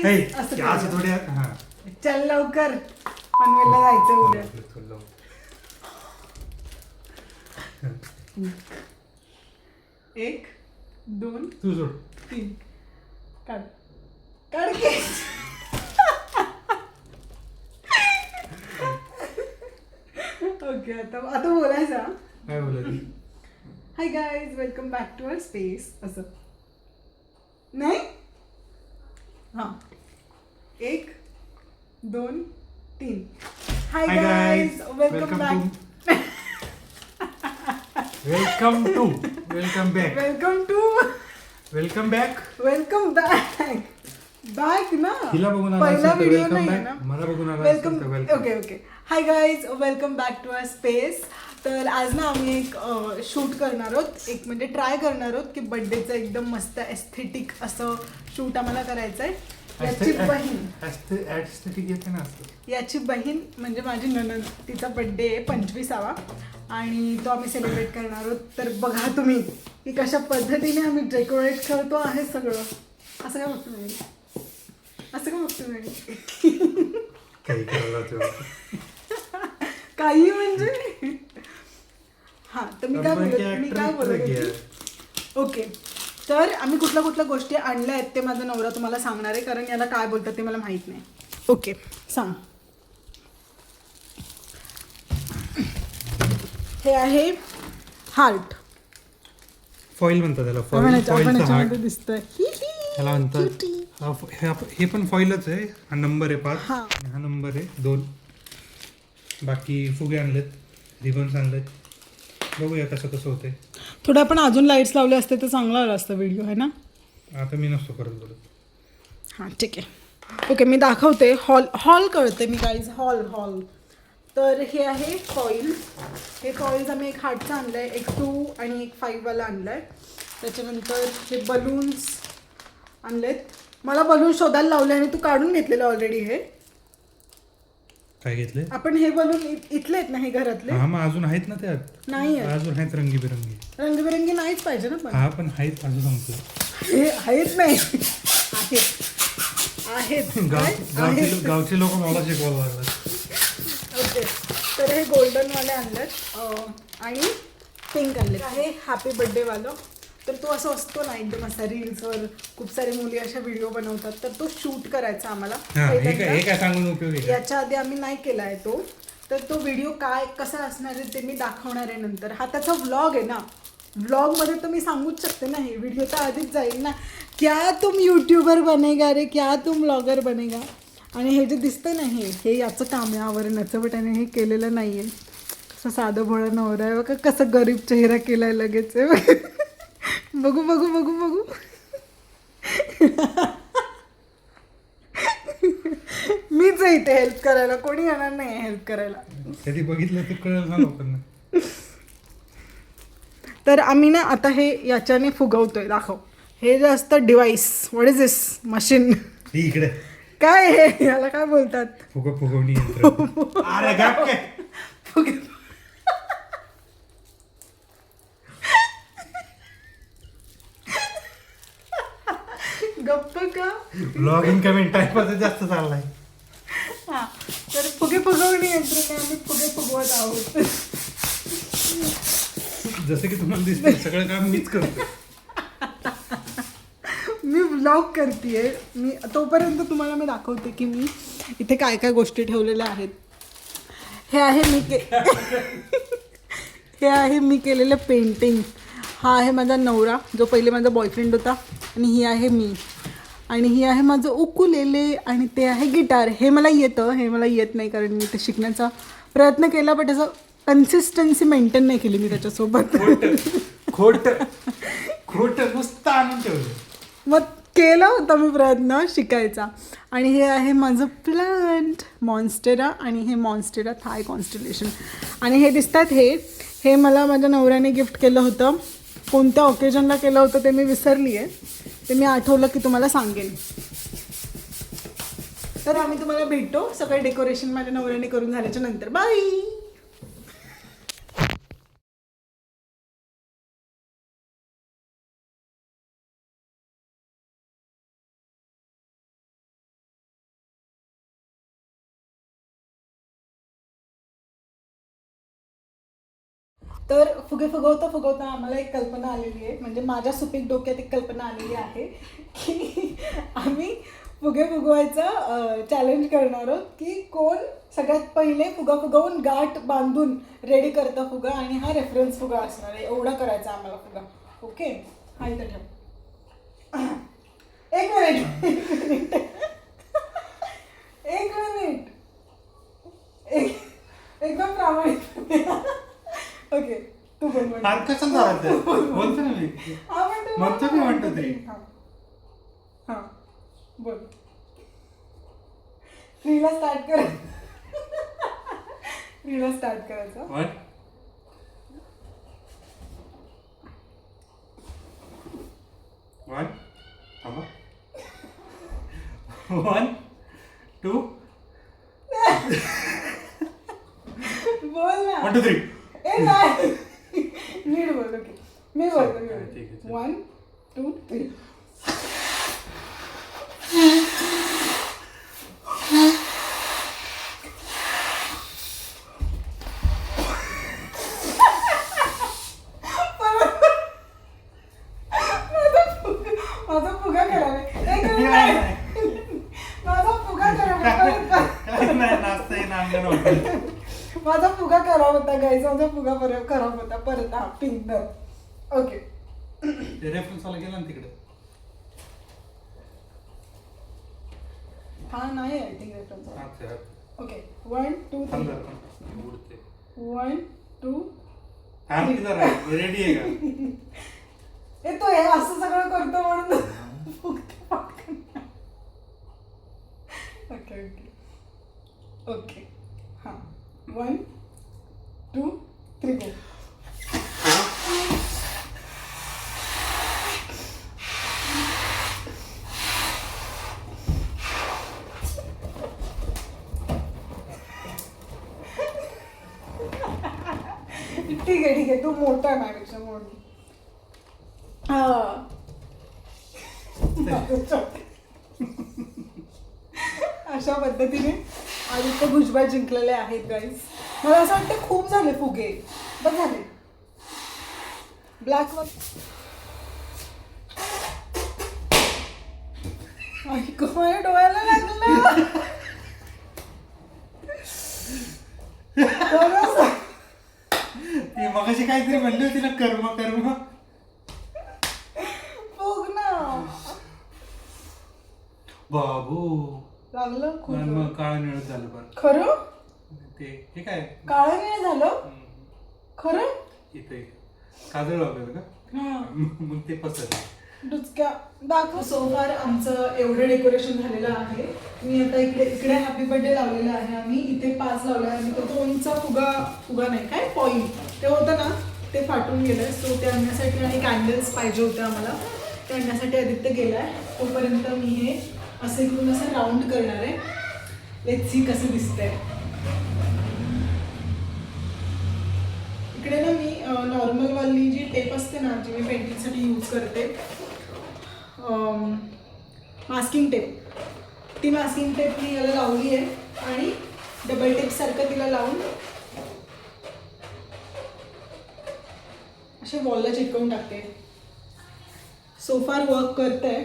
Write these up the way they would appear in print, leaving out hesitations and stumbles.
Guys असं आज करूया. थोडी हा चल लवकर पनवेलला जायचं उद्या. एक दोन तू सोड. 3 काढ काढ की. ओके आता आता बोलायचा. काय बोलायचं? Hi guys welcome back to our space. असं नाही हां 1 2 3 hi Hi guys guys, welcome back welcome to welcome back welcome welcome back. Back ना हिला बघून आला पहिला असेल तर व्हिडिओ welcome नाही आहे back. ना. मला बघून आला वेलकम असेल तर welcome. Okay okay hi guys welcome back to our space. तर आज ना आम्ही एक शूट करणार आहोत, एक म्हणजे ट्राय करणार आहोत की बड्डेचं एकदम मस्त एस्थेटिक असं शूट आम्हाला करायचं आहे. याची बहीण ऍस्थेटिक येते ना असं. याची बहीण म्हणजे माझी नणंद, तिचा बड्डे आहे 25वा आणि तो आम्ही सेलिब्रेट करणार आहोत. तर बघा तुम्ही की कशा पद्धतीने आम्ही डेकोरेट करतो आहे सगळं. असं काय बघतो नाही, असं काय बघतो नाही. काही करायला तेव्हा. काही म्हणजे हां तर मी काय बोलत होते. ओके तर आम्ही कुठल्या गोष्टी आणल्या आहेत ते माझा नवरा तुम्हाला सांगणार आहे, कारण याला काय बोलतात ते मला माहीत नाही. ओके सांग. हे आहे हार्ट. फॉईल म्हणतात त्याला. आपण फॉईल याच्यामध्ये दिसतंय. त्याला म्हणतात. हे पण फॉईलच आहे. हा नंबर आहे 5 हां. आणि हा नंबर आहे 2. बाकी फुगे आणलेत, रिबन्स आणलेत. बघूया कसं होतंय. थोडं आपण अजून लाईट्स लावले असते तर चांगला आला असता व्हिडिओ आहे ना. आता मी नसतो करत बोलत. हां ठीक आहे. ओके मी दाखवते. हॉल कळते मी गाईज. हॉल तर हे आहे फॉईल. हे फॉईल्स आम्ही एक हार्टचं आणलं आहे, एक 2 आणि एक 5वाला आणलं आहे. त्याच्यानंतर हे बलून्स आणलेत. मला बलून शोधायला लावले आणि तू काढून घेतलेलं ऑलरेडी. हे काय घेतले आपण हे बलून इथले आहेत ना, हे घरातले. हा मग अजून आहेत ना त्यात. नाही आहेत अजून आहेत रंगीबेरंगी. रंगबिरंगी नाहीच पाहिजे ना. पण हा पण आहेत असं सांगतो. हे आहेत नाही आहेत गावचे लोक मला शिकवायला लागतात. ओके तर हे गोल्डनवाले आणलेत आणि पिंक आणलेत. आहे हॅपी बड्डेवालं. तर तो असं असतो ना एकदम असा रील्सवर खूप सारी मुली अशा व्हिडिओ बनवतात, तर तो शूट करायचा आम्हाला. हे काय सांगून उपयोग आहे. याच्या आधी आम्ही नाही केला आहे तो. तर तो व्हिडिओ कसा असणार आहे ते मी दाखवणार आहे नंतर. हा त्याचा व्लॉग आहे ना. व्लॉगमध्ये तर मी सांगूच शकते ना. हे व्हिडिओ तर आधीच जाईल ना. क्या तुम यूट्यूबर बनेगा रे, क्या तुम ब्लॉगर बनेगा. आणि हे जे दिसतंय ना हे याचं काम आहे आवरण्याचं. बट त्याने हे केलेलं नाही आहे. कसं साधं भोळं नवरा आहे बघा, कसं गरीब चेहरा केला आहे लगेच आहे. बघू मीच आहे इथे हेल्प करायला, कोणी येणार नाही हेल्प करायला. कधी बघितलं तर कळलं ना लोकांना. तर आम्ही ना आता हे याच्याने फुगवतोय. दाखव. हे जे असतं device. What is this machine. इकडे काय हे याला काय बोलतात. फुगवणी यंत्र. अरे गप काय. फुगे गप्प का. ब्लॉगिंग कमेंट टाईपच जास्त चाललाय. हां तर फुगवणी यंत्रणेने आम्ही फुगवत आहोत. जसं की तुम्हाला दिसतं सगळं काम मीच करतो. मी व्लॉग करतेय. मी तोपर्यंत तुम्हाला मी दाखवते की मी इथे काय काय गोष्टी ठेवलेल्या आहेत. हे आहे मी केलेलं पेंटिंग. हा आहे माझा नवरा जो पहिले माझा बॉयफ्रेंड होता. आणि ही आहे मी. आणि ही आहे माझं उकुलेले. आणि ते आहे गिटार. हे मला येतं, हे मला येत नाही कारण मी ते शिकण्याचा प्रयत्न केला बट असं कन्सिस्टन्सी मेंटेन नाही केली मी त्याच्यासोबत. खोट नुसतं आणून ठेवलं. मग केला होता मी प्रयत्न शिकायचा. आणि हे आहे माझं प्लांट मॉन्स्टेरा. आणि हे मॉन्स्टेरा थाय कॉन्स्टलेशन. आणि हे दिसतात हे मला माझ्या नवऱ्याने गिफ्ट केलं होतं. कोणत्या ओकेजनला केलं होतं ते मी विसरली आहे. ते मी आठवलं की तुम्हाला सांगेन. तर आम्ही तुम्हाला भेटतो सगळं डेकोरेशन माझ्या नवऱ्याने करून झाल्याच्या नंतर. बाय. तर फुगे फुगवता फुगवता आम्हाला एक कल्पना आलेली आहे, म्हणजे माझ्या सुपीक डोक्यात एक कल्पना आलेली आहे की आम्ही फुगे फुगवायचं चॅलेंज करणार आहोत की कोण सगळ्यात पहिले फुगा फुगवून गाठ बांधून रेडी करतं फुगा, आणि हा रेफरन्स फुगा असणार आहे. एवढा करायचा आम्हाला फुगा. ओके, हा इथं ठेव. एक मिनिट एक मिनिट एकदम प्रामाणिक. ओके, तू बोल. हात कशाला धरायचं? बोलतो ना मी. हा म्हणतो मी, म्हणतो ते. हा बोल. 3 ला स्टार्ट कर. 3 ला स्टार्ट करायचं. 1 2 बोल ना. 1 2 3. ए नाही, नीट बोल. ओके, मी बोलतो. ठीक आहे, चल. 1 2 3. माझा फुगा खराब आहे. एक मिनिट नाही. माझा फुगा खराब आहे. काय नाही नाचता ना अंगण. माझा फुगा खराब होता गाईज. माझा फुगा खराब होता. परत हा पिंक धर. ओके, रेफरन्स वाला गेला ना तिकडे. हा नाही आय थिंक रेफरन्स. अच्छा. ओके, 1 2 3. उडते. 1 2. थांब की जरा. रेडी आहे का? ए तो हे असं सगळं करतो म्हणून फुगते पटकन. Okay okay okay. हां, 1 2 3 गो. ठीक आहे, तू मोठा आहे माझ्यापेक्षा. मोठी. अशा पद्धतीने आदित्य भुजबळ जिंकलेले आहेत गाईज. मला असं वाटतं खूप झाले फुगे. बघ झाले. ब्लॅक वर माझ्या डोळ्याला लागलं. ती मगाशी काहीतरी म्हणली होती ना, कर्म कर्म. फुग ना. बाबू लागलं खूप. मग काळं निळत झालं बरं. खरं? ते हे काय काळं नाही झालं खरं. इथे काजळ वापरलं का? हा, मग ते पसरलं. डुचक्या दाखव. सोफार आमचं एवढं डेकोरेशन झालेलं आहे. मी आता इकडे हॅपी बर्थडे लावलेला आहे आम्ही. इथे 5 लावला आहे. आणि तो 2चा फुगा नाही काय पॉईंट ते होतं ना, ते फाटून गेलं. सो ते आणण्यासाठी आणि कॅन्डल्स पाहिजे होते आम्हाला. ते आणण्यासाठी आदित्य गेला आहे. तोपर्यंत मी हे असं इकडून असं राऊंड करणार आहे. लेट्स सी कसं दिसतंय. इकडे ना मी नॉर्मलवाली जी टेप असते ना, जी मी पेंटिंगसाठी यूज करते, मास्किंग टेप, ती मास्किंग टेप मी याला लावली आहे. आणि डबल टेपसारखं तिला लावून असे वॉलला चिटकवून टाकते. सोफार वर्क करत आहे,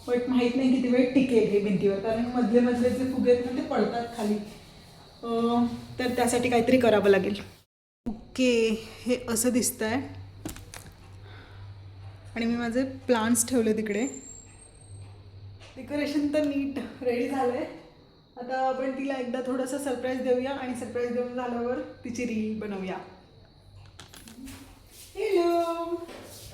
बट माहीत नाही किती वेळ टिकेल हे भिंतीवर, कारण मधले जे फुगे आहेत ना ते पडतात खाली. तर त्यासाठी काहीतरी करावं लागेल. ओके, हे असं दिसतं आहे. आणि मी माझे प्लांट्स ठेवले तिकडे. डेकोरेशन तर नीट रेडी झालं आहे. आता आपण तिला एकदा थोडंसं सरप्राईज देऊया, आणि सरप्राईज देऊन झाल्यावर तिची रील बनवूया. हॅलो.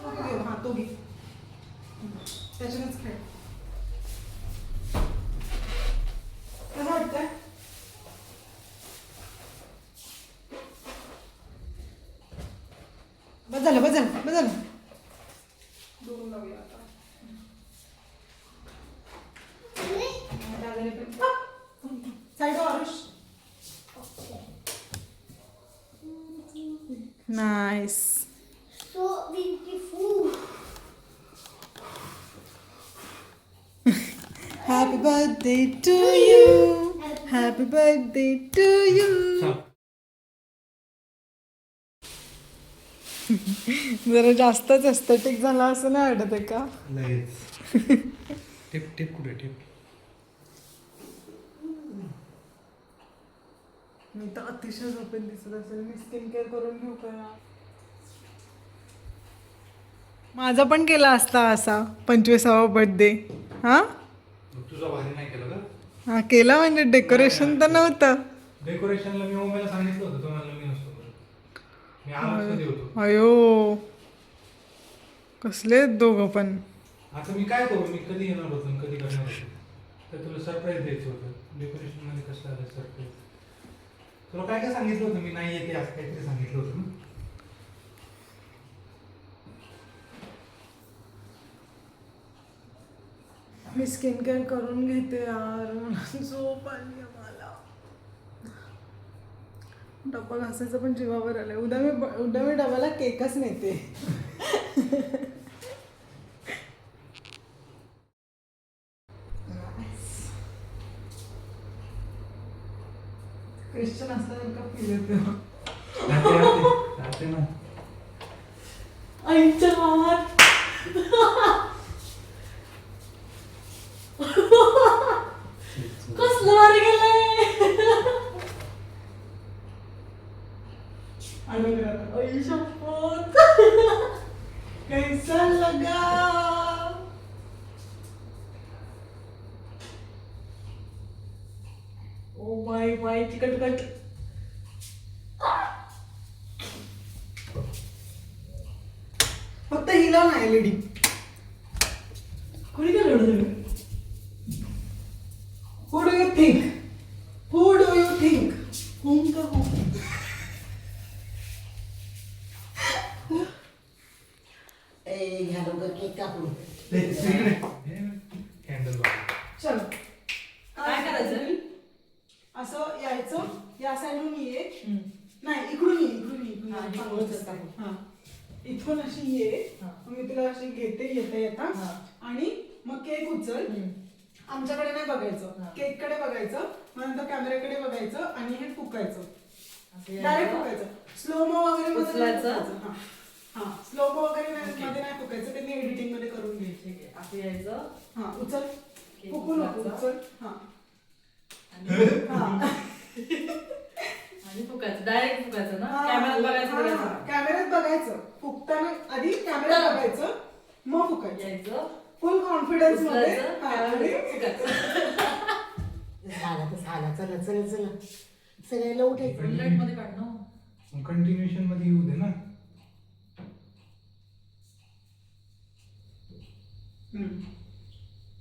हां, तो घे, त्याच्यानंच खेळ. कसं वाटतंय? बस झालं. दोन लावूया आता. Side Aarush. Nice. So beautiful. Happy birthday to you. Happy birthday to you. जरा जास्तच एस्थेटिक झाला असं नाही वाटत आहे का? लगेच टिप टिप कुठे टिप. मी तर अतिशय झोपेत दिसत असेल. मी स्किन केअर करून घेऊ का? माझा पण केला असता असा 25वा बर्थडे. हा तुझा भारी नाही केलं का? हा केला म्हणजे डेकोरेशन तर नव्हतं. डेकोरेशनला मी ओमेला सांगितलं होतं, तो म्हणला मी नसतो करत. मी आवाज कधी होतो. अयो कसले आहेत दोघं पण. आता मी काय करू, मी कधी येणार होतो आणि कधी करणार होतो, तर तुला सरप्राईज द्यायचं होतं. डेकोरेशन मध्ये कसं आलं सरप्राईज? तुला काय काय सांगितलं होतं मी नाही येते असं काहीतरी सांगितलं होतं ना. मी स्किन केअर करून घेते यार. मला झोप आली आहे मला. डब्बा घासायचं पण जीवावर आलंय. उद्या मी डब्याला केकच नेते. क्रिश्चन असल्यासारखं फील येतो. राहते ना. आईच्या हात. कसलं भारी गेलंय. आई शपथ. कैसा लगा. ओ बाय बाय चिकट कट. फक्त हिला नाही लेडी. कोणी काय रडत? Who do you think? Who do you think? Whom का who? केक कापून कॅन्डल चलो काय करायचं? असं यायचं. या साईडून ये. नाही इकडून ये, इकडून ये, इकडून हा, ये. इकडून येतात. हा. इथून अशी ये. हा. मग मी तुला अशी घेते येता येता. हा. आणि मग केक उचल. आमच्याकडे नाही बघायचं. हा. केक कडे बघायचं. मग नंतर कॅमेऱ्याकडे बघायचं आणि हे फुकायचं. असं डायरेक्ट यायचं. फुकायचं. स्लो मो वगैरे मध्ये नाही उचलायचं. फुकायचं. हा स्लो मो वगैरे मध्ये नाही फुकायचं. ते मी एडिटिंग मध्ये करून घ्यायचे. ठीक आहे. असं यायचं हा उचल. केक फुकू नको. उचलायचा. उचल. हा आणि हा आणि फुकायचं. डायरेक्ट फुकायचं ना. कॅमेऱ्यात बघायचं बघायचं. कॅमेऱ्यात बघायचं. फुकताना आधी कॅमेऱ्यात बघायचं मग फुकायचं. यायचं. फुल कॉन्फिडन्स मध्ये. उचलायचं. हा, कॅमेऱ्यात आणि फुकायचं. झाला तर झाला. चला चला चला सगळ्याला उठायचं. बुलेट मध्ये काढ ना. कंटिन्युएशन मध्ये येऊ दे ना.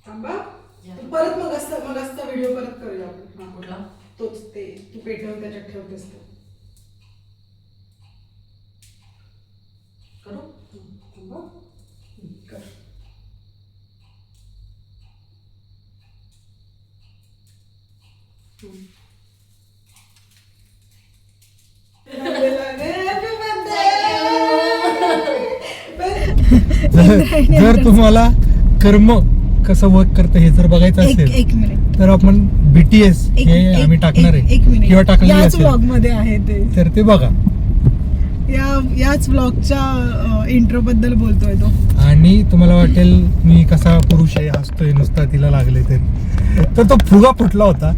थांबा. परत मग असता व्हिडिओ परत करूया आपण. हा, कुठला? तोच ते तू पेटवून त्याच्यात ठेवतेस तो. करू? थांबा. कर. जर तुम्हाला कर्म कसं वर्क करतं हे जर बघायचं असेल एक मिनिट. तर आपण BTS हे आम्ही टाकणार आहे किंवा टाकलेली याच असेल व्लॉग मध्ये आहे ते. तर ते बघा. याच व्लॉगच्या इंट्रो बद्दल बोलतोय तो. आणि तुम्हाला वाटेल मी कसा पुरुष आहे हसतोय नुसता तिला लागले तर तो फुगा फुटला होता.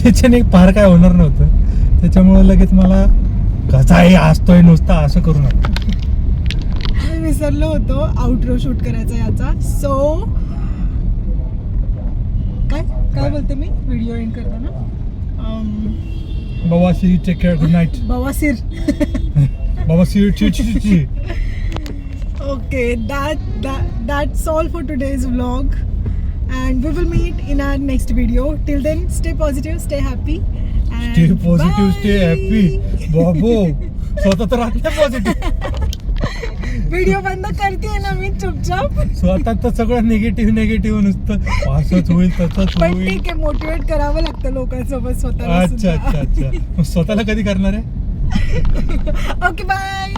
त्याच्याने फार काय होणार नव्हतं. त्याच्यामुळे लगेच मला कसा आहे हसतोय नुसता असं करू नका. मी विसरलो होतो आउटरो शूट करायचा याचा. सो काय बोलते मी व्हिडिओ एंड करताना. बवासीर टेक केअर गुड नाईट. बवासीर. बवासीर ची ची ची. Okay, that's all for today's vlog, and we will meet in our next video. Till then, stay positive, stay happy, and stay positive bye. Stay happy. बाबो स्वतः तर राहत नाही पॉझिटिव्ह. व्हिडिओ बंद करते ना मी चुपचाप. स्वतः तर सगळं निगेटिव्ह नुसतं असंच होईल तसंच पण होईल. ठीक आहे, मोटिवेट करावं लागतं लोकांसोबत स्वतःला अच्छा अच्छा अच्छा. मग स्वतःला कधी करणार आहे? Okay bye.